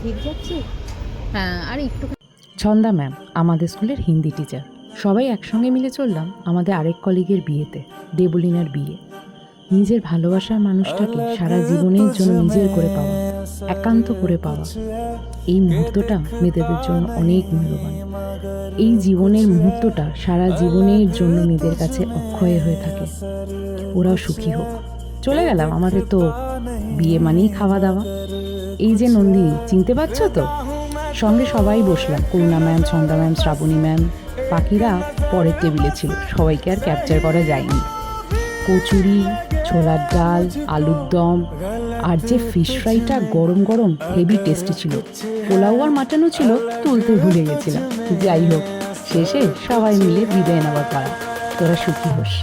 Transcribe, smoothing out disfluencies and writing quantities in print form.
ঠিক যাচ্ছে। হ্যাঁ, আর একটু। ছন্দা ম্যাম আমাদের স্কুলের হিন্দি টিচার। সবাই একসঙ্গে মিলে চললাম আমাদের আরেক কলিগের বিয়েতে, দেবলিনার বিয়ে। নিজের ভালোবাসার মানুষটাকে সারা জীবনের জন্য নিজের করে পাওয়া, একান্ত করে পাওয়া, এই মুহূর্তটা মেয়েদের জন্য অনেক মূল্যবান। এই জীবনের মুহূর্তটা সারা জীবনের জন্য মেয়েদের কাছে অক্ষয় হয়ে থাকে। ওরাও সুখী হোক। চলে গেলাম, আমাদের তো বিয়ে মানেই খাওয়া দাওয়া। এই যে নন্দিনী, চিনতে পারছো তো? সঙ্গে সবাই বসলাম, Karuna ma'am, Chhanda ma'am, Srabani ma'am. বাকিরা পরের টেবিলে ছিল, সবাইকে আর ক্যাপচার করা যায়নি। কচুরি, ছোলার ডাল, আলুর দম, আর যে ফিশ ফ্রাইটা গরম গরম হেভি টেস্টি ছিল। পোলাও আর মাটনও ছিল, তুলতে ভুলে গেছিলাম। যাই হোক, শেষে সবাই মিলে বিদায় নেওয়ার পাড়া। তোরা সুখী হোস।